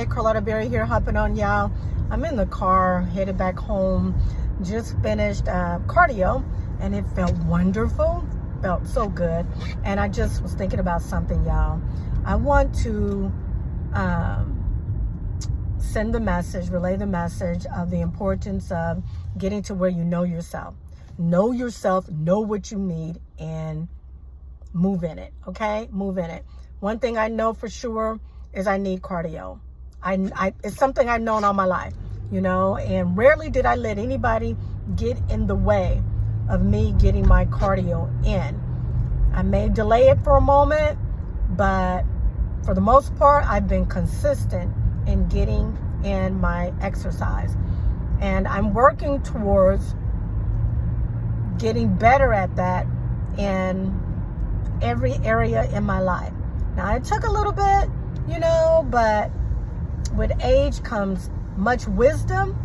Hey, Carlotta Berry here, hopping on y'all. I'm in the car, headed back home. Just finished cardio, and it felt wonderful. Felt so good. And I just was thinking about something, y'all. I want to send the message, relay the message of the importance of getting to where you know yourself. Know yourself, know what you need, and move in it, okay? Move in it. One thing I know for sure is I need cardio. It's something I've known all my life, you know, and rarely did I let anybody get in the way of me getting my cardio in. I may delay it for a moment, but for the most part, I've been consistent in getting in my exercise. And I'm working towards getting better at that in every area in my life. Now, it took a little bit, you know, but with age comes much wisdom.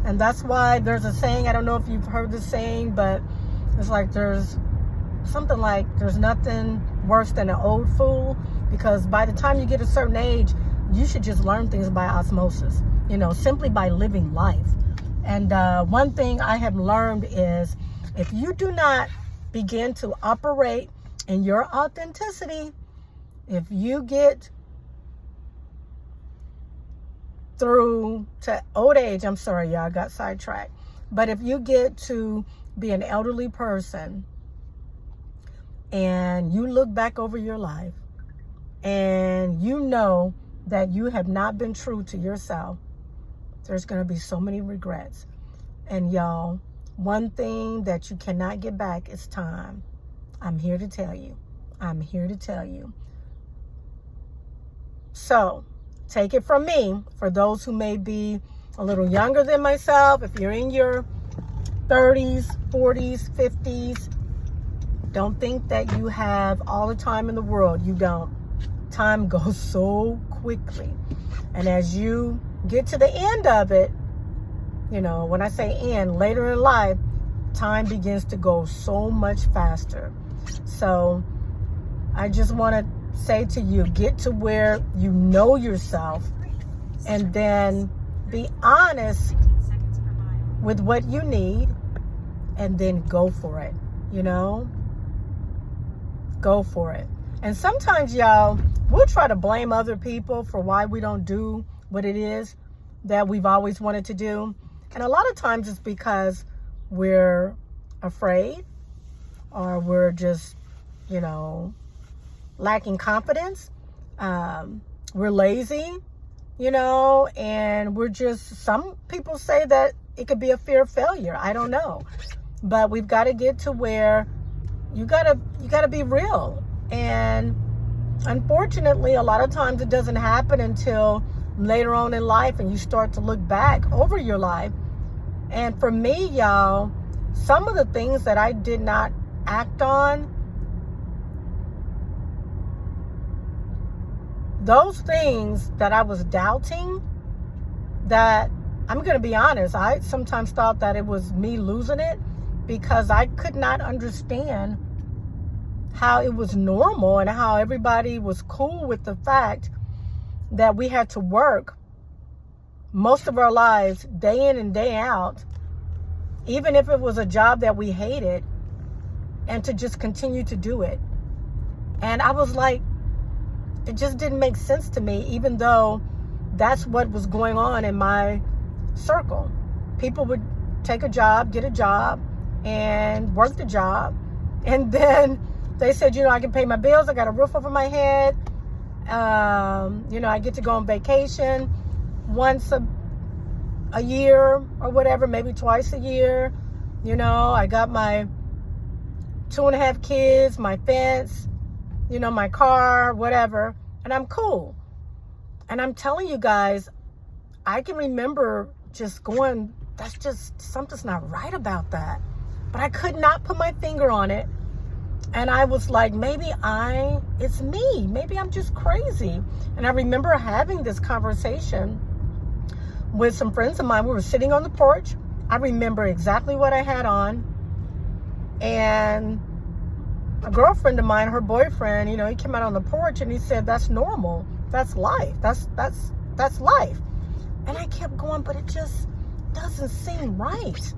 And that's why there's a saying, I don't know if you've heard the saying, but it's like there's something like there's nothing worse than an old fool, because by the time you get a certain age, you should just learn things by osmosis, you know, simply by living life. And one thing I have learned is if you do not begin to operate in your authenticity, if you get through to old age, I'm sorry, y'all, got sidetracked. But if you get to be an elderly person and you look back over your life and you know that you have not been true to yourself, there's going to be so many regrets. And y'all, one thing that you cannot get back is time. I'm here to tell you. I'm here to tell you. So, take it from me, for those who may be a little younger than myself, if you're in your 30s, 40s, 50s, don't think that you have all the time in the world. You don't. Time goes so quickly. And as you get to the end of it, you know, when I say end, later in life, time begins to go so much faster. So I just want to say to you, get to where you know yourself, and then be honest with what you need, and then go for it, you know? Go for it. And sometimes, y'all, we'll try to blame other people for why we don't do what it is that we've always wanted to do. And a lot of times it's because we're afraid, or we're just, you know, lacking confidence. We're lazy, you know, and we're just, some people say that it could be a fear of failure. I don't know. But we've got to get to where you gotta be real. And unfortunately, a lot of times it doesn't happen until later on in life, and you start to look back over your life. And for me, y'all, some of the things that I did not act on, those things that I was doubting, that I'm going to be honest, I sometimes thought that it was me losing it, because I could not understand how it was normal and how everybody was cool with the fact that we had to work most of our lives, day in and day out, even if it was a job that we hated, and to just continue to do it. And I was like, it just didn't make sense to me, even though that's what was going on in my circle. People would take a job, get a job, and work the job. And then they said, you know, I can pay my bills. I got a roof over my head. You know, I get to go on vacation once a year or whatever, maybe twice a year. You know, I got my 2.5 kids, my fence, you know, my car, whatever, and I'm cool. And I'm telling you guys, I can remember just going, that's just, something's not right about that. But I could not put my finger on it. And I was like, maybe it's me. Maybe I'm just crazy. And I remember having this conversation with some friends of mine. We were sitting on the porch. I remember exactly what I had on. And a girlfriend of mine, her boyfriend, you know, he came out on the porch and he said, that's normal. That's life. That's That's life. And I kept going, but it just doesn't seem right.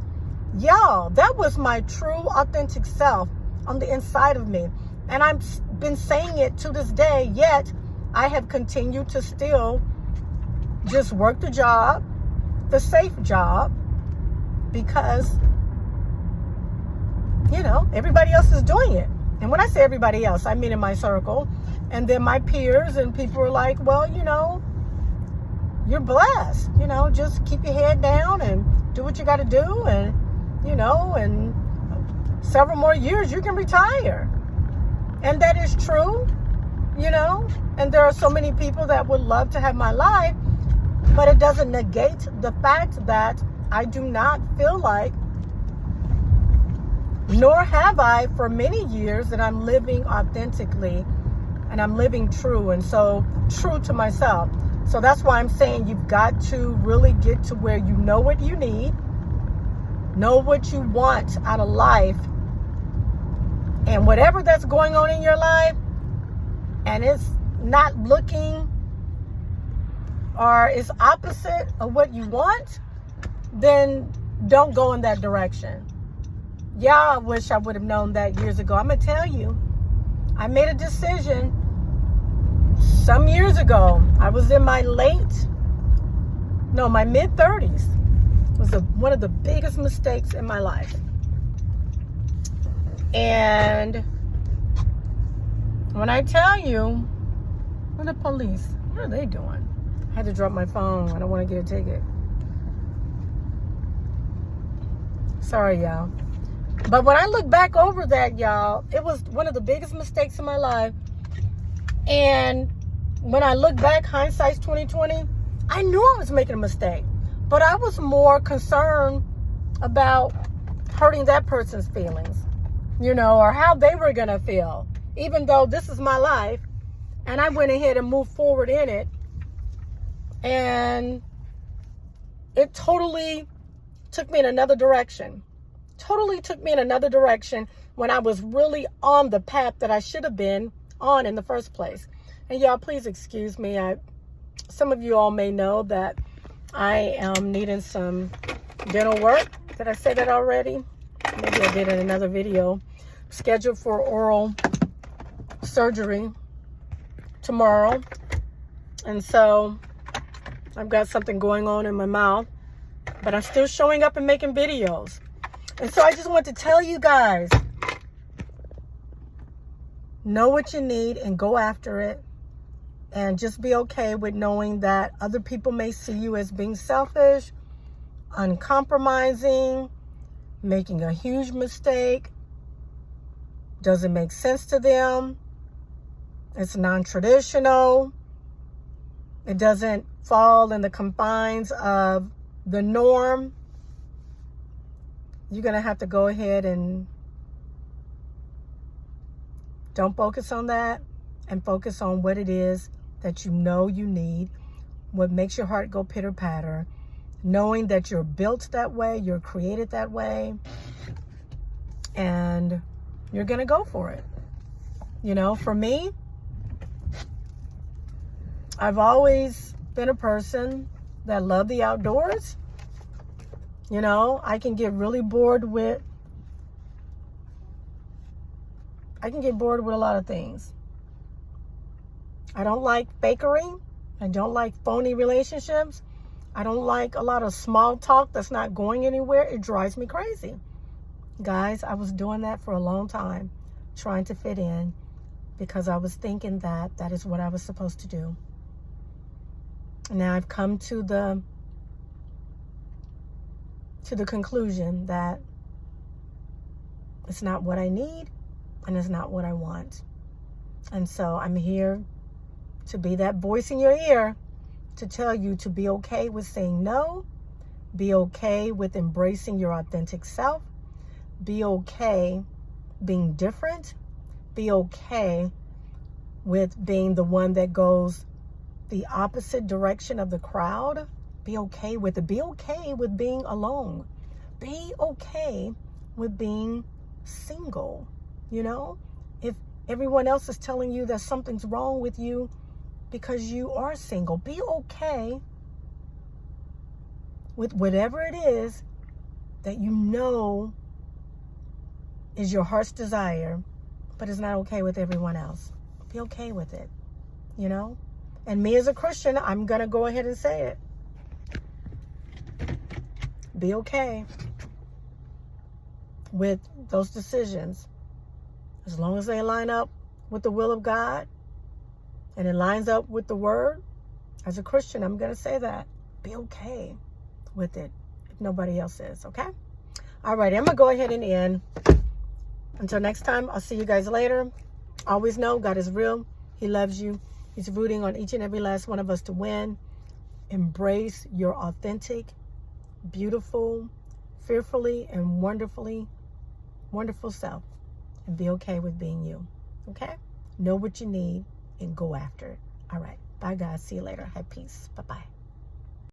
Y'all, that was my true, authentic self on the inside of me. And I've been saying it to this day, yet I have continued to still just work the job, the safe job, because, you know, everybody else is doing it. And when I say everybody else, I mean in my circle. And then my peers and people are like, well, you know, you're blessed. You know, just keep your head down and do what you got to do. And, you know, in several more years, you can retire. And that is true, you know. And there are so many people that would love to have my life. But it doesn't negate the fact that I do not feel like, nor have I for many years, that I'm living authentically and I'm living true, and so true to myself. So that's why I'm saying you've got to really get to where you know what you need, know what you want out of life, and whatever that's going on in your life, and it's not looking or is opposite of what you want, then don't go in that direction. Yeah, I wish I would have known that years ago. I'm going to tell you, I made a decision some years ago. I was in my mid-30s. It was one of the biggest mistakes in my life. And when I tell you, what are the police? What are they doing? I had to drop my phone. I don't want to get a ticket. Sorry, y'all. But when I look back over that, y'all, it was one of the biggest mistakes in my life. And when I look back, hindsight's 2020, I knew I was making a mistake. But I was more concerned about hurting that person's feelings, you know, or how they were going to feel. Even though this is my life, and I went ahead and moved forward in it. And it totally took me in another direction. Totally took me in another direction when I was really on the path that I should have been on in the first place. And y'all, please excuse me. Some of you all may know that I am needing some dental work. Did I say that already? Maybe I did in another video. Scheduled for oral surgery tomorrow. And so I've got something going on in my mouth, but I'm still showing up and making videos. And so I just want to tell you guys, know what you need and go after it. And just be okay with knowing that other people may see you as being selfish, uncompromising, making a huge mistake, doesn't make sense to them, it's non-traditional, it doesn't fall in the confines of the norm. You're going to have to go ahead and don't focus on that and focus on what it is that you know you need, what makes your heart go pitter-patter, knowing that you're built that way, you're created that way, and you're going to go for it. You know, for me, I've always been a person that loved the outdoors. You know, I can get bored with a lot of things. I don't like fakery. I don't like phony relationships. I don't like a lot of small talk that's not going anywhere. It drives me crazy. Guys, I was doing that for a long time, trying to fit in because I was thinking that that is what I was supposed to do. And now I've come to the conclusion that it's not what I need and it's not what I want. And so I'm here to be that voice in your ear to tell you to be okay with saying no, be okay with embracing your authentic self, be okay being different, be okay with being the one that goes the opposite direction of the crowd. Be okay with it. Be okay with being alone. Be okay with being single. You know, if everyone else is telling you that something's wrong with you, because you are single. Be okay with whatever it is that you know is your heart's desire, but it's not okay with everyone else. Be okay with it, you know? And me as a Christian, I'm going to go ahead and say it. Be okay with those decisions. As long as they line up with the will of God and it lines up with the word, as a Christian, I'm going to say that. Be okay with it if nobody else is, okay? All right, I'm going to go ahead and end. Until next time, I'll see you guys later. Always know God is real. He loves you. He's rooting on each and every last one of us to win. Embrace your authentic, beautiful, fearfully, and wonderful self. And be okay with being you. Okay? Know what you need and go after it. All right. Bye, guys. See you later. Have peace. Bye-bye.